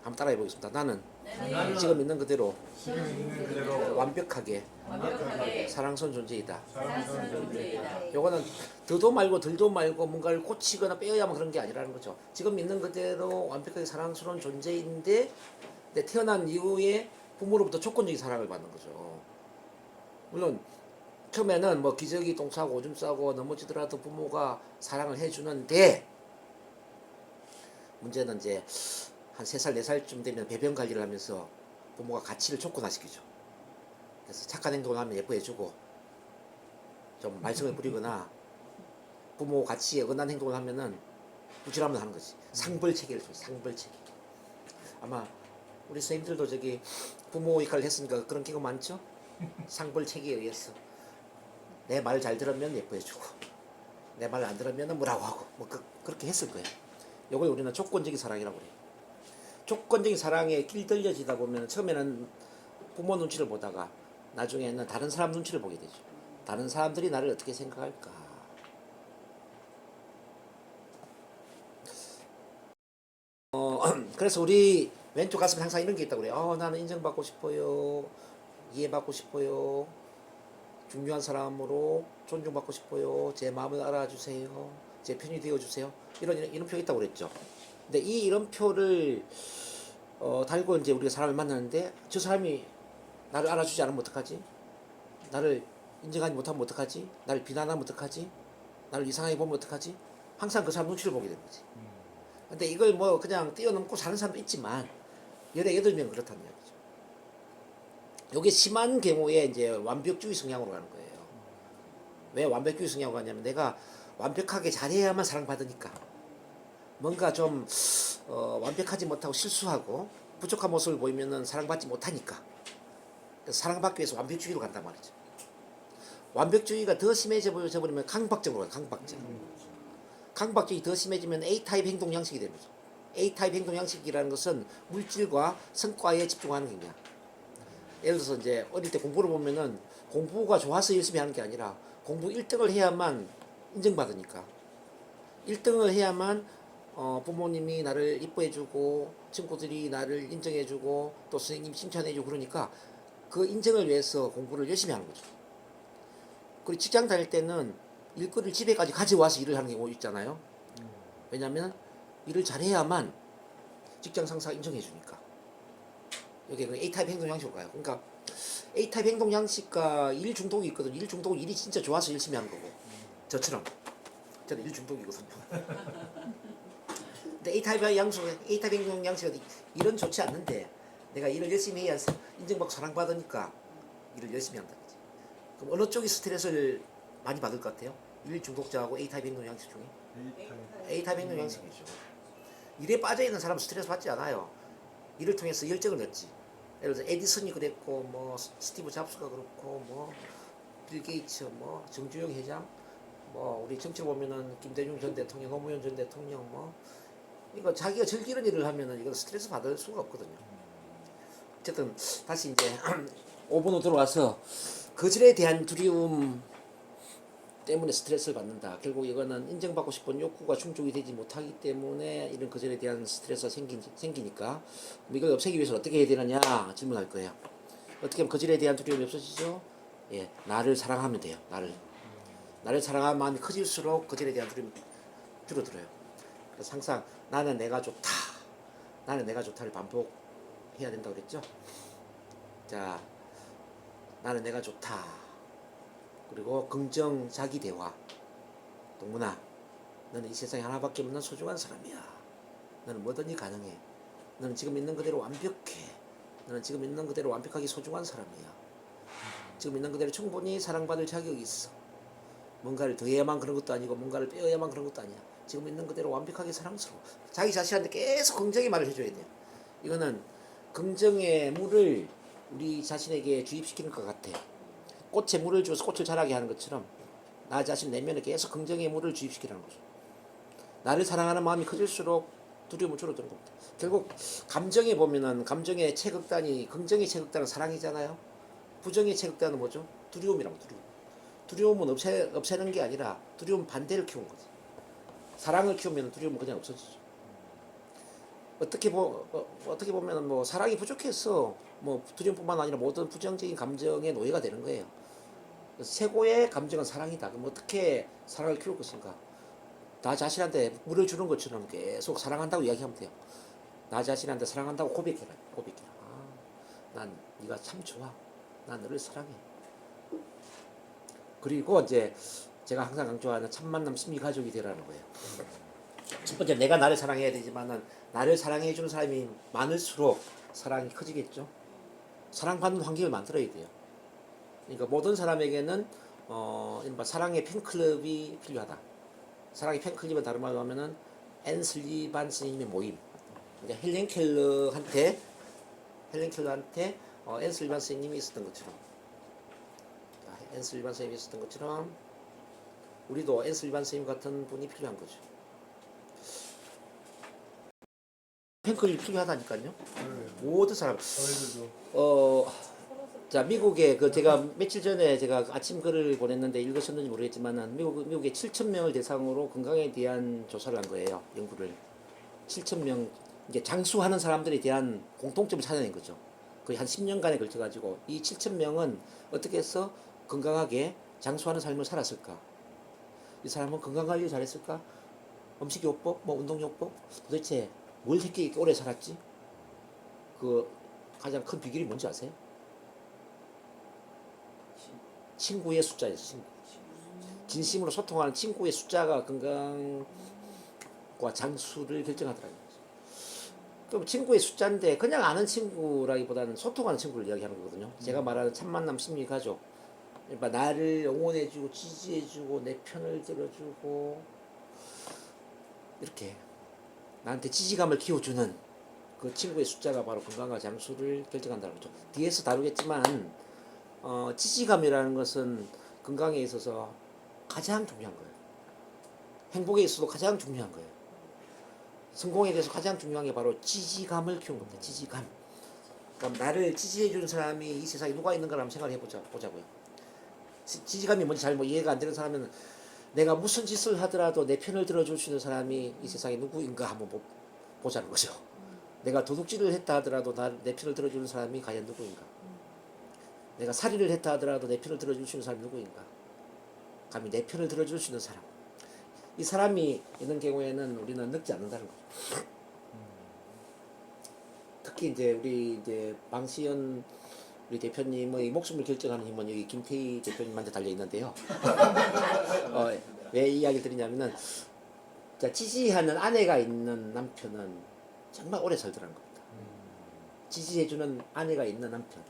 한번 따라해 보겠습니다. 나는 나는 지금 있는 그대로 지금 있는 그대로 완벽하게 완벽하게 사랑스러운 존재이다. 사랑스러운 존재. 요거는 더도 말고 덜도 말고 뭔가를 고치거나 빼야만 그런 게 아니라는 거죠. 지금 있는 그대로 완벽하게 사랑스러운 존재인데 태어난 이후에 부모로부터 조건적인 사랑을 받는 거죠. 물론 처음에는 뭐 기저귀 똥 싸고 오줌 싸고 넘어지더라도 부모가 사랑을 해주는데 문제는 이제 한 3살 4살쯤 되면 배변 관리를 하면서 부모가 가치를 촉구화시키죠. 그래서 착한 행동을 하면 예뻐해주고 좀 말썽을 부리거나 부모 가치에 어긋난 행동을 하면은 부질함을 하는 거지. 상벌체계를 줘. 상벌체계. 아마 우리 선생님들도 저기 부모 역할을 했으니까 그런 경우 많죠. 상벌체계에 의해서 내 말 잘 들으면 예뻐해주고 내 말 안 들으면 뭐라고 하고 뭐 그렇게 했을 거예요. 이걸 우리는 조건적인 사랑이라고 그래요. 조건적인 사랑에 길들여지다 보면 처음에는 부모 눈치를 보다가 나중에는 다른 사람 눈치를 보게 되죠. 다른 사람들이 나를 어떻게 생각할까. 그래서 우리 왼쪽 가슴에 항상 이런 게 있다고 그래요. 나는 인정받고 싶어요. 이해받고 싶어요. 중요한 사람으로 존중받고 싶어요. 제 마음을 알아주세요. 제 편이 되어주세요. 이런 표가 있다고 그랬죠. 근데 이 이름표를 달고 이제 우리가 사람을 만나는데 저 사람이 나를 알아주지 않으면 어떡하지? 나를 인정하지 못하면 어떡하지? 나를 비난하면 어떡하지? 나를 이상하게 보면 어떡하지? 항상 그 사람 눈치를 보게 되는 거지. 근데 이걸 뭐 그냥 뛰어넘고 사는 사람도 있지만 18명 그렇다는 이야기죠. 이게 심한 경우에 이제 완벽주의 성향으로 가는 거예요. 왜 완벽주의 성향으로 가냐면 내가 완벽하게 잘해야만 사랑받으니까 뭔가 좀 완벽하지 못하고 실수하고 부족한 모습을 보이면은 사랑받지 못하니까 그래서 사랑받기 위해서 완벽주의로 간단 말이죠. 완벽주의가 더 심해져 버리면 강박적으로 가요. 강박주의 더 심해지면 A타입 행동 양식이 되는 거죠. A타입 행동 양식이라는 것은 물질과 성과에 집중하는 거냐. 예를 들어서 이제 어릴 때 공부를 보면은 공부가 좋아서 열심히 하는 게 아니라 공부 1등을 해야만 인정받으니까 1등을 해야만 부모님이 나를 이뻐해주고 친구들이 나를 인정해주고 또 선생님 칭찬해주고 그러니까 그 인정을 위해서 공부를 열심히 하는 거죠. 그리고 직장 다닐 때는 일거리를 집에까지 가져와서 일을 하는 경우 있잖아요. 왜냐하면 일을 잘해야만 직장 상사가 인정해주니까. 이게 그 A타입 행동 양식으로 가요. 그러니까 A타입 행동 양식과 일 중독이 있거든. 일 중독은 일이 진짜 좋아서 열심히 하는 거고. 저처럼. 저는 일 중독이거든요. 근데 A타입 행동 양식은 일은 좋지 않는데 내가 일을 열심히 해야 인정받고 사랑받으니까 일을 열심히 한다. 그럼 어느 쪽이 스트레스를 많이 받을 것 같아요? 일 중독자하고 A타입 행동 양식 중에? A타입 행동 양식이죠. 일에 빠져있는 사람은 스트레스 받지 않아요. 일을 통해서 열정을 냈지. 예를 들어서 에디슨이 그랬고 뭐 스티브 잡스가 그렇고 뭐 빌 게이츠 뭐 정주영 회장 뭐 우리 정치를 보면은 김대중 전 대통령, 노무현 전 대통령 뭐 이거 자기가 즐기는 일을 하면은 이거 스트레스 받을 수가 없거든요. 어쨌든 다시 이제 5번으로 들어와서 거절에 대한 두려움 때문에 스트레스를 받는다. 결국 이거는 인정받고 싶은 욕구가 충족이 되지 못하기 때문에 이런 거절에 대한 스트레스가 생기니까 이걸 없애기 위해서 어떻게 해야 되느냐 질문할 거예요. 어떻게 하면 거절에 대한 두려움이 없어지죠? 예, 나를 사랑하면 돼요. 나를 사랑하는 마음이 커질수록 거절에 대한 두려움이 줄어들어요. 그래서 항상 나는 내가 좋다. 나는 내가 좋다를 반복해야 된다고 그랬죠? 자, 나는 내가 좋다. 그리고 긍정 자기 대화. 동문아, 너는 이 세상에 하나밖에 없는 소중한 사람이야. 너는 뭐든지 가능해. 너는 지금 있는 그대로 완벽해. 너는 지금 있는 그대로 완벽하게 소중한 사람이야. 지금 있는 그대로 충분히 사랑받을 자격이 있어. 뭔가를 더해야만 그런 것도 아니고 뭔가를 빼야만 그런 것도 아니야. 지금 있는 그대로 완벽하게 사랑스러워. 자기 자신한테 계속 긍정의 말을 해줘야 돼요. 이거는 긍정의 물을 우리 자신에게 주입시키는 것 같아. 꽃에 물을 주어서 꽃을 자라게 하는 것처럼 나 자신 내면에 계속 긍정의 물을 주입시키라는 거죠. 나를 사랑하는 마음이 커질수록 두려움은 줄어드는 겁니다. 결국 감정에 보면은 감정의 최극단이 긍정의 최극단은 사랑이잖아요. 부정의 최극단은 뭐죠? 두려움이라고. 두려움은 없애는 게 아니라 두려움 반대를 키우는 거지. 사랑을 키우면 두려움은 그냥 없어지죠. 어떻게 보면 뭐 사랑이 부족해서 뭐 두려움뿐만 아니라 모든 부정적인 감정의 노예가 되는 거예요. 최고의 감정은 사랑이다. 그럼 어떻게 사랑을 키울 것인가? 나 자신한테 물을 주는 것처럼 계속 사랑한다고 이야기하면 돼요. 나 자신한테 사랑한다고 고백해라. 난 네가 참 좋아. 난 너를 사랑해. 그리고 이제 제가 항상 강조하는 첫 만남 심리 가족이 되라는 거예요. 첫 번째 내가 나를 사랑해야 되지만은 나를 사랑해 주는 사람이 많을수록 사랑이 커지겠죠. 사랑받는 환경을 만들어야 돼요. 그러니까 모든 사람에게는 이른바 사랑의 팬클럽이 필요하다. 사랑의 팬클럽은 다른 말로 하면은 앤 슬리반 스님의 모임. 그러니까 헬렌 켈러한테 앤 슬리반 스님이 있었던 것처럼, 앤 슬리반 스님이 있었던 것처럼 우리도 앤 슬리반 스님 같은 분이 필요한 거죠. 팬클럽이 필요하다니까요. 네. 모든 사람. 저희들도 자, 미국에 제가 며칠 전에 제가 아침 글을 보냈는데 읽으셨는지 모르겠지만은 미국에 7,000명을 대상으로 건강에 대한 조사를 한 거예요. 연구를. 7,000명 이제 장수하는 사람들에 대한 공통점을 찾아낸 거죠. 거의 한 10년간에 걸쳐 가지고 이 7,000명은 어떻게 해서 건강하게 장수하는 삶을 살았을까? 이 사람은 건강 관리 잘했을까? 음식요법, 뭐 운동요법, 도대체 뭘 했기에 이렇게 오래 살았지? 그 가장 큰 비결이 뭔지 아세요? 친구의 숫자예요. 진심으로 소통하는 친구의 숫자가 건강과 장수를 결정하더라고요. 그럼 친구의 숫자인데 그냥 아는 친구라기보다는 소통하는 친구를 이야기하는 거거든요. 제가 말하는 첫 만남 심리 가족. 그러니까 나를 응원해주고 지지해주고 내 편을 들어주고 이렇게 나한테 지지감을 키워주는 그 친구의 숫자가 바로 건강과 장수를 결정한다는 거죠. 뒤에서 다루겠지만 지지감이라는 것은 건강에 있어서 가장 중요한 거예요. 행복에 있어서도 가장 중요한 거예요. 성공에 대해서 가장 중요한 게 바로 지지감을 키우는 겁니다. 지지감. 그럼 나를 지지해 주는 사람이 이 세상에 누가 있는가 한번 생각해 보자고요. 지지감이 뭔지 잘 이해가 안 되는 사람은 내가 무슨 짓을 하더라도 내 편을 들어줄 수 있는 사람이 이 세상에 누구인가 한번 보자는 거죠. 내가 도둑질을 했다 하더라도 내 편을 들어주는 사람이 과연 누구인가. 내가 살인을 했다 하더라도 내 편을 들어줄 수 있는 사람이 누구인가. 감히 내 편을 들어줄 수 있는 사람. 이 사람이 있는 경우에는 우리는 늙지 않는다는 거죠. 특히 이제 우리 방시연 우리 대표님의 목숨을 결정하는 힘은 여기 김태희 대표님한테 달려 있는데요. 왜 이 이야기를 드리냐면은 자, 지지하는 아내가 있는 남편은 정말 오래 살더라는 겁니다. 지지해주는 아내가 있는 남편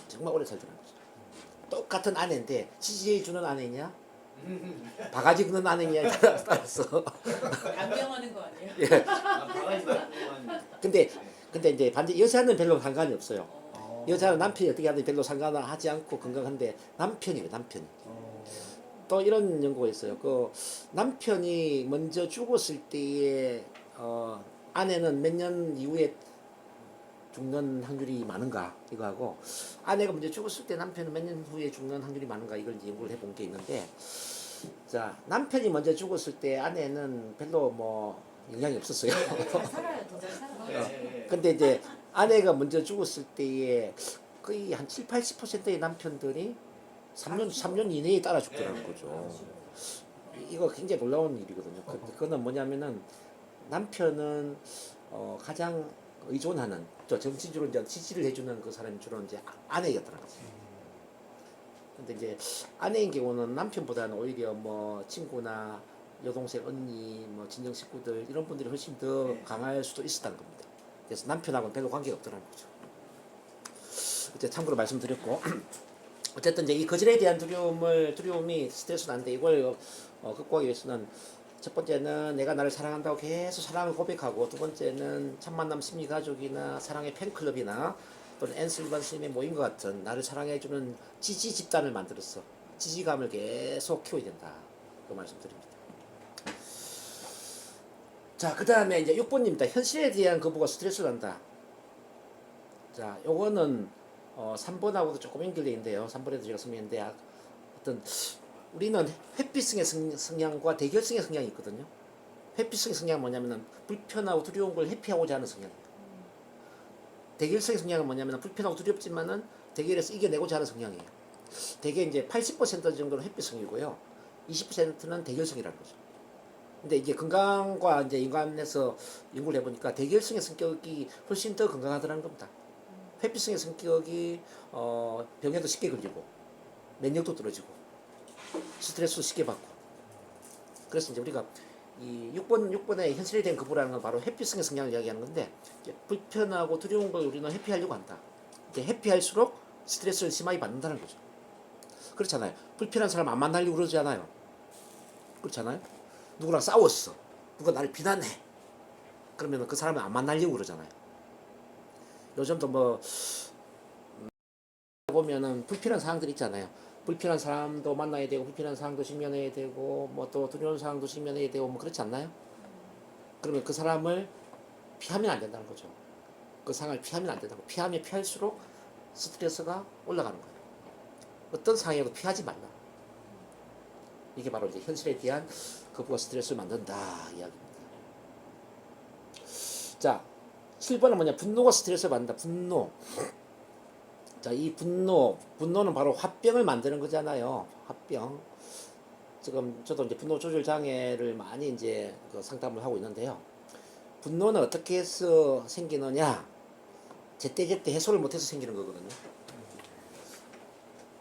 정말 오래 살더라는 거죠. 똑같은 아내인데 지지해주는 아내냐 바가지 긁는 아내냐에 따라서 강경하는 거 아니에요? 예. 바가지 말고만. 근데 이제 반대 여자는 별로 상관이 없어요. 여자는 남편이 어떻게 하든 별로 상관하지 않고 건강한데 남편이에요. 또 이런 연구가 있어요. 그 남편이 먼저 죽었을 때에 아내는 몇 년 이후에 죽는 확률이 많은가 이거하고 아내가 먼저 죽었을 때 남편은 몇 년 후에 죽는 확률이 많은가 이걸 이제 연구를 해본 게 있는데 자 남편이 먼저 죽었을 때 아내는 별로 뭐 영향이 없었어요. 잘 살아요. 더 잘 살아요. 근데 이제 아내가 먼저 죽었을 때에 거의 한 70-80%의 남편들이 3년 이내에 따라 죽더라는 거죠. 이거 굉장히 놀라운 일이거든요. 그거는 뭐냐면은 남편은 가장 의존하는 정치적으로 이제 지지를 해주는 그 사람이 주로 이제 아내였더라고요. 근데 이제 아내인 경우는 남편보다는 오히려 뭐 친구나 여동생, 언니, 뭐 친정 식구들 이런 분들이 훨씬 더 강할 수도 있었다는 겁니다. 그래서 남편하고는 별로 관계가 없더라는 거죠. 이제 참고로 말씀드렸고 어쨌든 이제 이 거절에 대한 두려움이 스트레스 난데 이걸 극복하기 위해서는 첫 번째는 내가 나를 사랑한다고 계속 사랑을 고백하고 두 번째는 첫 만남 심리 가족이나 사랑의 팬클럽이나 또는 앤 슬리반 스님의 모임과 같은 나를 사랑해주는 지지 집단을 만들어서 지지감을 계속 키워야 된다. 그 말씀드립니다. 자, 그 다음에 이제 6번입니다. 현실에 대한 거부가 스트레스를 난다. 자, 요거는 3번하고도 조금 연결되어 있는데요. 3번에도 제가 설명했는데 어떤 우리는 회피성의 성향과 대결성의 성향이 있거든요. 회피성의 성향은 뭐냐면은 불편하고 두려운 걸 회피하고자 하는 성향이에요. 대결성의 성향은 뭐냐면은 불편하고 두렵지만은 대결에서 이겨내고자 하는 성향이에요. 대개 이제 80% 정도는 회피성이고요. 20%는 대결성이라는 거죠. 근데 이제 건강과 이제 인간에서 연구를 해보니까 대결성의 성격이 훨씬 더 건강하더라는 겁니다. 회피성의 성격이 병에도 쉽게 걸리고 면역도 떨어지고 스트레스도 쉽게 받고. 그래서 이제 우리가 이 6번의 현실에 대한 거부라는 건 바로 회피성의 성향을 이야기하는 건데, 이제 불편하고 두려운 걸 우리는 회피하려고 한다. 이제 회피할수록 스트레스를 심하게 받는다는 거죠. 그렇잖아요. 불편한 사람 안 만나려고 그러지 않아요. 그렇잖아요. 누구랑 싸웠어. 누가 나를 비난해. 그러면 그 사람을 안 만나려고 그러잖아요. 요즘도 뭐 보면은 불편한 상황들이 있잖아요. 불편한 사람도 만나야 되고, 불편한 상황도 직면해야 되고, 뭐 또 두려운 상황도 직면해야 되고, 뭐 그렇지 않나요? 그러면 그 사람을 피하면 안 된다는 거죠. 그 상황을 피하면 안 된다고. 피하면 피할수록 스트레스가 올라가는 거예요. 어떤 상황에도 피하지 말라. 이게 바로 이제 현실에 대한 거부가 스트레스를 만든다 이야기입니다. 자, 7번은 뭐냐? 분노가 스트레스를 받는다. 분노. 자, 이 분노는 바로 화병을 만드는 거잖아요. 화병. 지금 저도 이제 분노 조절 장애를 많이 이제 그 상담을 하고 있는데요. 분노는 어떻게 해서 생기느냐? 제때제때 해소를 못해서 생기는 거거든요.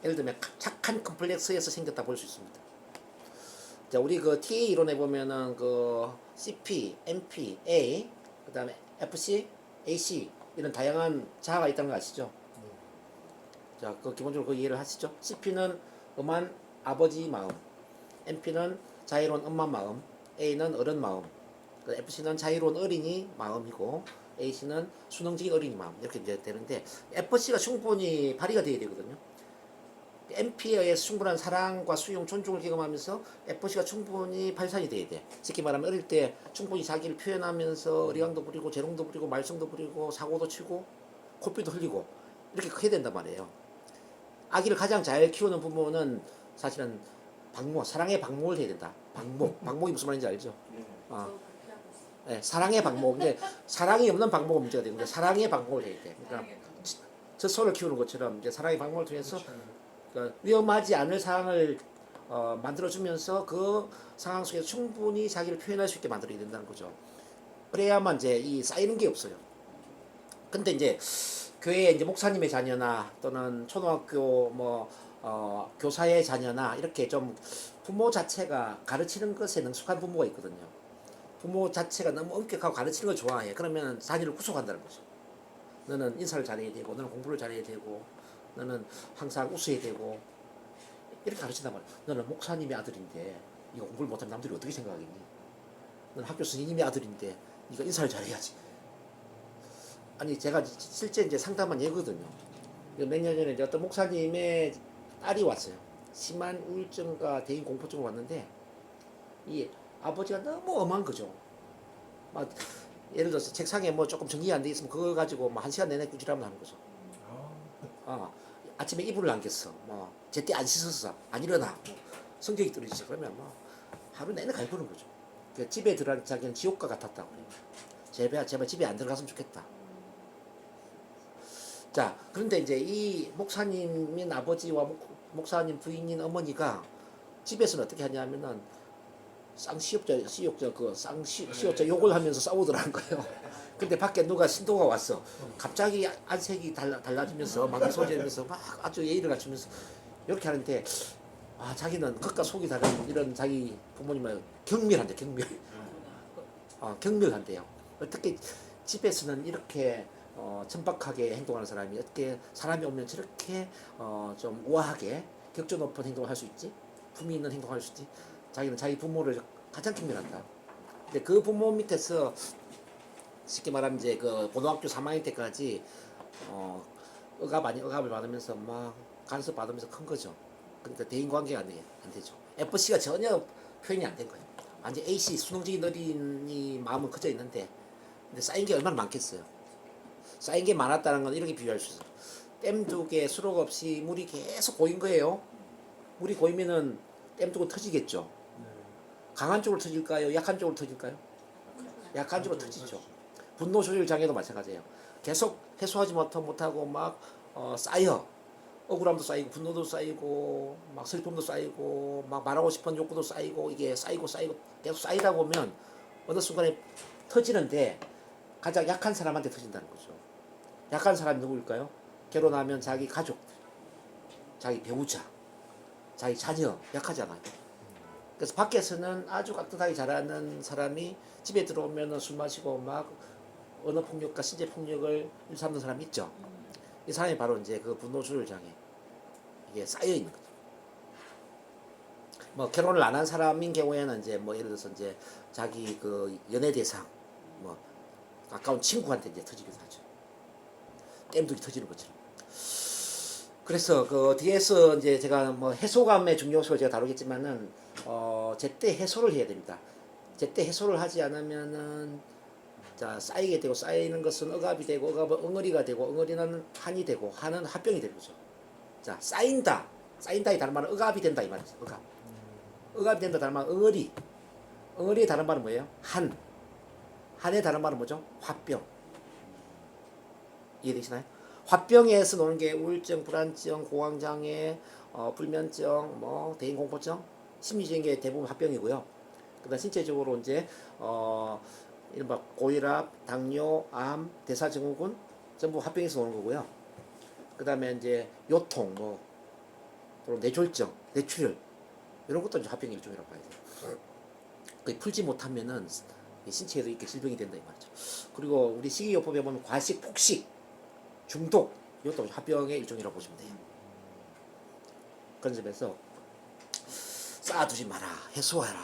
예를 들면 착한 컴플렉스에서 생겼다 볼 수 있습니다. 자, 우리 그 TA 이론에 보면은 그 CP, MP, A, 그 다음에 FC, AC 이런 다양한 자아가 있다는 거 아시죠? 자, 그 기본적으로 그 이해를 하시죠? CP는 엄한 아버지 마음, MP는 자유로운 엄마 마음, A는 어른 마음, FC는 자유로운 어린이 마음이고, AC는 순응적인 어린이 마음 이렇게 이제 되는데, FC가 충분히 발휘가 돼야 되거든요. MP에 의해서 충분한 사랑과 수용, 존중을 경험하면서 FC가 충분히 발산이 돼야 돼. 쉽게 말하면 어릴 때 충분히 자기를 표현하면서 어리광도 부리고 재롱도 부리고 말썽도 부리고 사고도 치고 코피도 흘리고 이렇게 크게 된단 말이에요. 아기를 가장 잘 키우는 부모는 사실은 사랑의 방목을 해야 된다. 방목이 무슨 말인지 알죠? 어. 저 그렇게 하고 있어요. 네, 사랑의 방목. 근데 사랑이 없는 방목은 문제가 되는데 사랑의 방목을 해야 돼. 그러니까 젖소를 키우는 것처럼 이제 사랑의 방목을 통해서 그러니까 위험하지 않을 상황을 만들어주면서 그 상황 속에서 충분히 자기를 표현할 수 있게 만들어야 된다는 거죠. 그래야만 이제 이 쌓이는 게 없어요. 근데 이제 교회 이제 목사님의 자녀나 또는 초등학교 교사의 자녀나 이렇게 좀 부모 자체가 가르치는 것에 능숙한 부모가 있거든요. 부모 자체가 너무 엄격하고 가르치는 걸 좋아해. 그러면 자녀를 구속한다는 거죠. 너는 인사를 잘해야 되고, 너는 공부를 잘해야 되고, 너는 항상 웃어야 되고, 이렇게 가르친단 말이야. 너는 목사님의 아들인데 이거 공부를 못하면 남들이 어떻게 생각하겠니? 너는 학교 스님의 아들인데 네가 인사를 잘해야지. 아니, 제가 실제 이제 상담한 예거든요. 몇 년 전에 이제 어떤 목사님의 딸이 왔어요. 심한 우울증과 대인 공포증을 왔는데 이 아버지가 너무 엄한 거죠. 막 예를 들어서 책상에 뭐 조금 정리 안 돼 있으면 그거 가지고 뭐 1시간 내내 꾸지람을 하는 거죠. 아침에 이불을 안 깼어. 뭐 제때 안 씻었어. 안 일어나. 뭐 성격이 떨어지지. 그러면 뭐 하루 내내 갈구는 거죠. 그 집에 들어가기 자기는 지옥과 같았다고 그래요. 제발 집에 안 들어갔으면 좋겠다. 자, 그런데 이제 이 목사님인 아버지와 목사님 부인인 어머니가 집에서는 어떻게 하냐면은 시업자 욕을 하면서 싸우더라는 거예요. 근데 밖에 누가 신도가 왔어. 갑자기 안색이 달라지면서 막 미소지면서 막 아주 예의를 갖추면서 이렇게 하는데, 자기는 겉과 속이 다른 이런 자기 부모님을 경멸한대. 경멸한대요. 어떻게 집에서는 이렇게 천박하게 행동하는 사람이 어떻게 사람이 오면 저렇게 좀 우아하게 격조 높은 행동을 할 수 있지? 품위 있는 행동을 할 수 있지? 자기는 자기 부모를 가장 경멸한다. 근데 그 부모 밑에서 쉽게 말하면 이제 그 고등학교 3학년 때까지 억압을 받으면서 막 간섭 받으면서 큰 거죠. 그러니까 대인 관계가 안 되죠. FC가 전혀 표현이 안 된 거예요. 완전 AC 수능적인 어린이 마음은 커져 있는데, 근데 쌓인 게 얼마나 많겠어요. 쌓인 게 많았다는 건 이렇게 비유할 수 있어요. 댐 두 개 수록 없이 물이 계속 고인 거예요. 물이 고이면은 댐 두고 터지겠죠. 강한 쪽으로 터질까요? 약한 쪽으로 터질까요? 약한 쪽으로 터지죠. 분노 조절 장애도 마찬가지예요. 계속 해소하지 못하고 막 쌓여. 억울함도 쌓이고 분노도 쌓이고 막 슬픔도 쌓이고 막 말하고 싶은 욕구도 쌓이고, 이게 쌓이고 계속 쌓이다 보면 어느 순간에 터지는데 가장 약한 사람한테 터진다는 거죠. 약한 사람이 누구일까요? 결혼하면 자기 가족, 자기 배우자, 자기 자녀 약하잖아요. 그래서 밖에서는 아주 깍듯하게 자라는 사람이 집에 들어오면 술 마시고 막 언어 폭력과 신체 폭력을 일삼는 사람이 있죠. 이 사람이 바로 이제 그 분노 조절 장애 이게 쌓여 있는 거죠. 뭐 결혼을 안 한 사람인 경우에는 이제 뭐 예를 들어서 이제 자기 그 연애 대상 뭐 가까운 친구한테 이제 터지기도 하죠. 땜독이 터지는 것처럼. 그래서 그 뒤에서 이제 제가 뭐 해소감의 중요성을 제가 다루겠지만은 제때 해소를 해야 됩니다. 제때 해소를 하지 않으면은 자 쌓이게 되고 쌓이는 것은 억압이 되고 억압은 엉어리가 되고 엉어리는 한이 되고 한은 합병이 되는 거죠. 자 쌓인다의 다른 말은 억압이 된다 이 말이죠. 억압이 된다 다른 말은 엉어리의 다른 말은 뭐예요? 한의 다른 말은 뭐죠? 화병. 이해되시나요? 화병에서 노는 게 우울증, 불안증, 공황장애, 불면증, 뭐 대인공포증, 심리적인 게 대부분 화병이고요. 그다음 신체적으로 이제 이른바 고혈압, 당뇨, 암, 대사증후군 전부 화병에서 오는 거고요. 그다음에 이제 요통, 뭐 또는 뇌졸중, 뇌출혈 이런 것도 이제 화병의 일종이라고 봐야 돼요. 그 풀지 못하면은 신체에도 이렇게 질병이 된다 이 말이죠. 그리고 우리 식이요법에 보면 과식, 폭식, 중독 이것도 화병의 일종이라고 보시면 돼요. 그런 점에서 쌓아두지 마라, 해소해라.